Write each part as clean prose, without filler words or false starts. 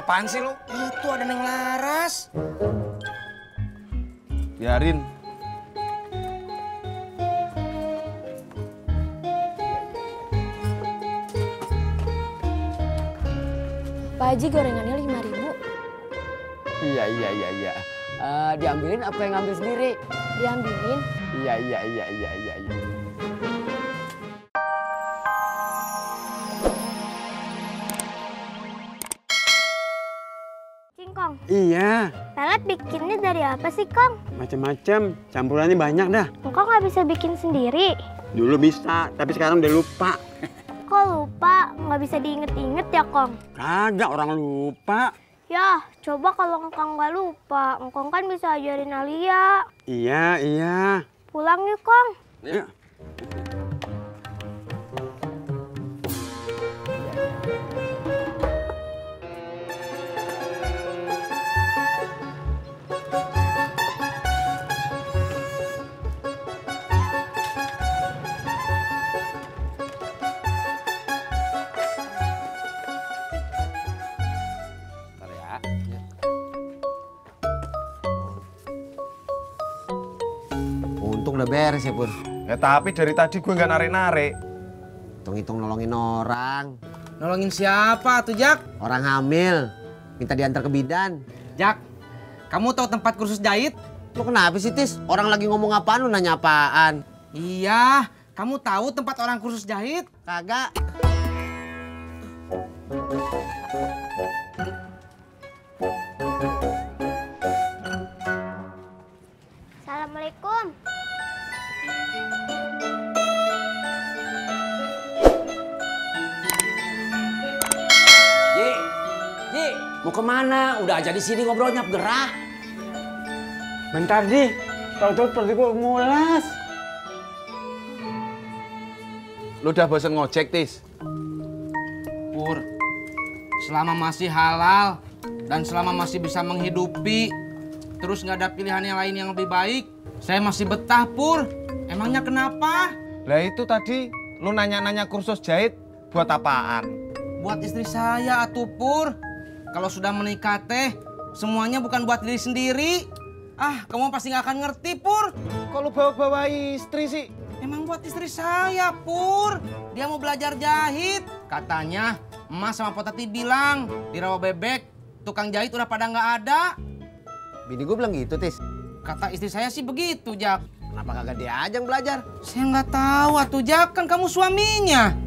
Apaan sih lu? Itu ada Neng Laras. Biarin. Pak Haji, gorengannya 5.000. Iya. Diambilin apa yang ngambil sendiri? Diambilin. Iya. Kong, Iya, pelet bikinnya dari apa sih, Kong? macam-macam. Campurannya banyak dah. Engkau nggak bisa bikin sendiri. Dulu bisa, tapi sekarang udah lupa. Kok lupa? Nggak bisa diinget-inget ya, Kong? Kagak, orang lupa. Ya, coba kalau engkau nggak lupa, engkau kan bisa ajarin Alia. Iya. Pulang yuk, Kong. Ya. Untung udah beres ya, Pur. Ya tapi dari tadi gue nggak narik-narik. Hitung-hitung nolongin orang. Nolongin siapa tuh, Jak? Orang hamil. Minta diantar ke bidan. Jak, kamu tahu tempat kursus jahit? Lu kenapa sih, Tis? Orang lagi ngomong apaan, lu nanya apaan? Iya, kamu tahu tempat orang kursus jahit? Kagak. Assalamualaikum. Ji, mau kemana? Udah aja di sini ngobrolnya gerah. Bentar, Di. Tahu-tahu perut gue mulas. Lu udah bosen ngojek, Tis? Pur, selama masih halal dan selama masih bisa menghidupi, terus nggak ada pilihan yang lain yang lebih baik, saya masih betah, Pur. Emangnya kenapa? Lah itu tadi lu nanya-nanya kursus jahit buat apaan? Buat istri saya, atuh, Pur. Kalau sudah menikah teh, semuanya bukan buat diri sendiri. Ah, kamu pasti nggak akan ngerti, Pur. Kok lu bawa-bawa istri sih? Emang buat istri saya, Pur. Dia mau belajar jahit. Katanya, Emas sama Potati bilang, di Rawa Bebek, tukang jahit udah pada nggak ada. Bini gue bilang gitu, Tis. Kata istri saya sih begitu, Jak. Kenapa kagak dia aja yang belajar? Saya nggak tahu, atuh, Jak. Kan kamu suaminya.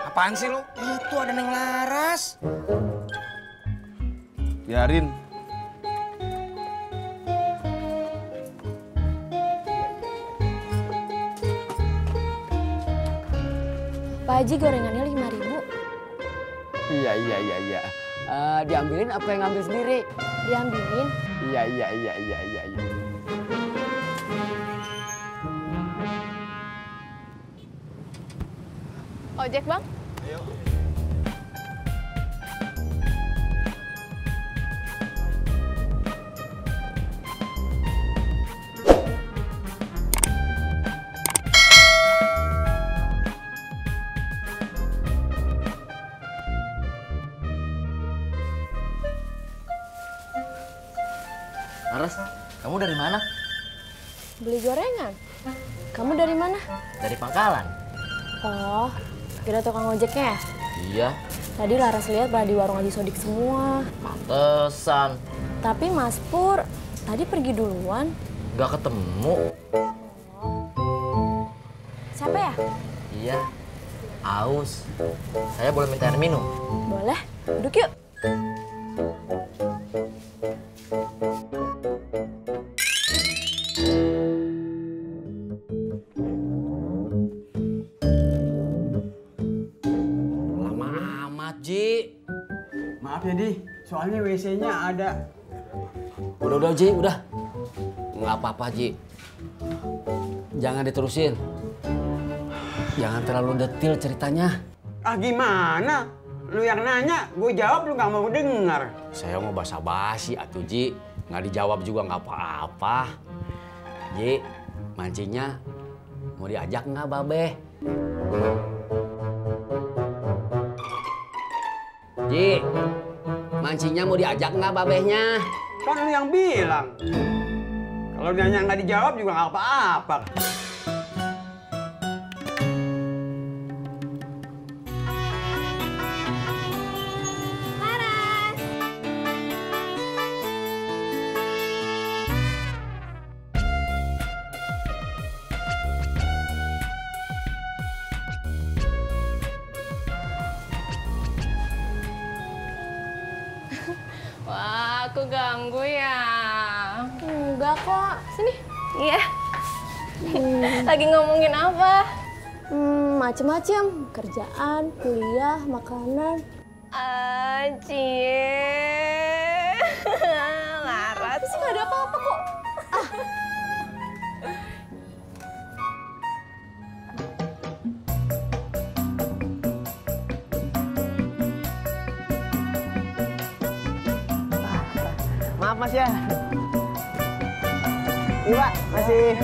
Apaan sih lu? Itu ada Neng Laras. Biarin. Pak Haji, gorengannya 5.000. Iya. Diambilin apa yang ngambil sendiri? Diambilin. Iya. Ojek, Bang? Laras, kamu dari mana? Beli gorengan. Kamu dari mana? Dari Pangkalan. Oh, kira tukang ojeknya ya? Iya, Tadi Laras lihat pada di warung Haji Sodik semua. pantesan. Tapi Mas Pur, tadi pergi duluan. Gak ketemu. Oh, Siapa ya? Iya. Aus. Saya boleh minta air minum? Boleh. Duduk yuk. Lama amat, Ji. Maaf ya, Di. Soalnya WC-nya ada. Udah, Ji, udah. Nggak apa-apa, Ji. Jangan diterusin. Jangan terlalu detail ceritanya. Ah, gimana? Lu yang nanya, gue jawab lu nggak mau dengar. Saya mau basa-basi atuh, Ji. Nggak dijawab juga nggak apa-apa. Ji, mancingnya mau diajak nggak, Babe? Ji, mancingnya mau diajak nggak, Babehnya? Kan lu yang bilang. Kalau nanya nggak dijawab juga nggak apa-apa. Wah, aku ganggu ya? Enggak kok. Sini. Iya. Lagi ngomongin apa? Macem-macem. Kerjaan, kuliah, makanan. Cie. Laras. Sih nggak ada apa-apa kok. Maaf, Mas ya. Iya, masih.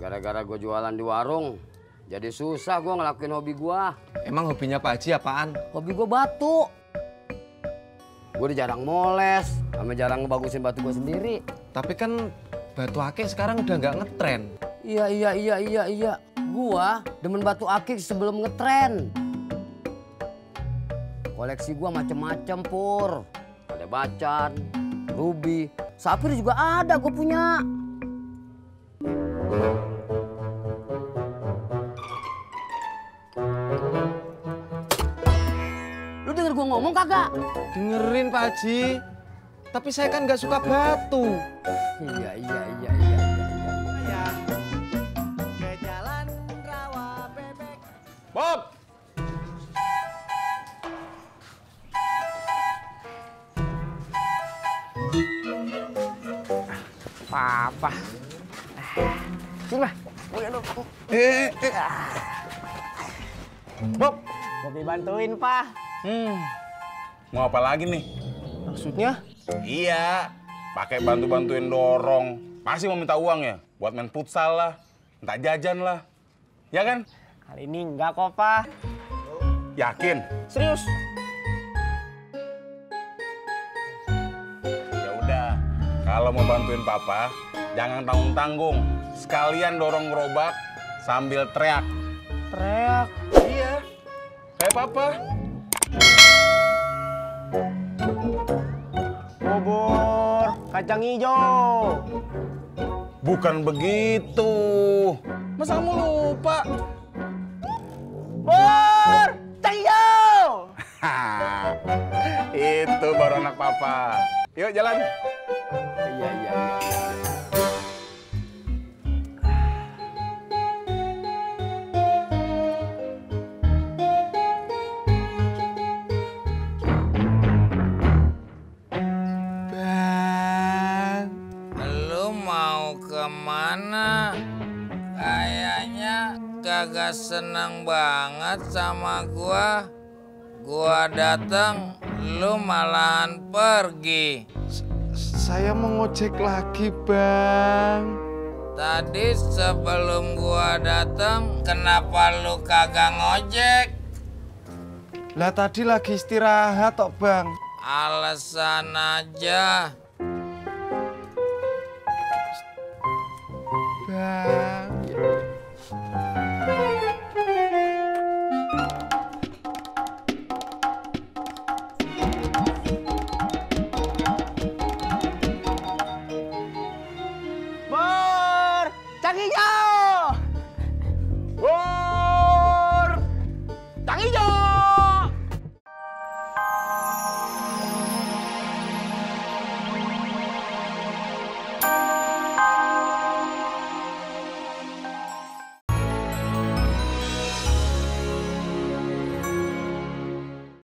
Gara-gara gue jualan di warung, jadi susah gue ngelakuin hobi gue. Emang hobinya Pak Haji apaan? Hobi gue batu. Gue udah jarang moles, sama jarang ngebagusin batu gue sendiri. Tapi kan batu akik sekarang udah nggak ngetren. Iya. Gua demen batu akik sebelum ngetren. Koleksi gua macem-macem, Pur. Ada bacan, ruby, sapir juga ada gua punya. Lu denger gua ngomong kagak? Dengerin Pak Haji. Tapi saya kan nggak suka batu. Iya. Bob! Papa. Sini, Pak. Bob! Bobi bantuin, Pak. Mau apa lagi nih? Maksudnya? Iya, pakai bantu-bantuin dorong. Pasti mau minta uang ya? Buat main futsal lah, minta jajan lah. Ya kan? Kali ini enggak kok, Pak. Yakin? Serius. Ya udah, kalau mau bantuin papa, jangan tanggung-tanggung. Sekalian dorong gerobak sambil teriak. Teriak. Iya, kayak papa. Bubur kacang hijau. Bukan begitu. Masa kamu lupa? Bubur kacang hijau. Itu baru anak papa. Yuk jalan. Iya. Lu mau kemana? Kayaknya kagak senang banget sama gua. Gua datang, lu malahan pergi. Saya mau ngojek lagi, Bang. Tadi sebelum gua datang, kenapa lu kagak ngojek? Lah tadi lagi istirahat tok, Bang. Alasan aja. Bang. Bubur kacang hijau.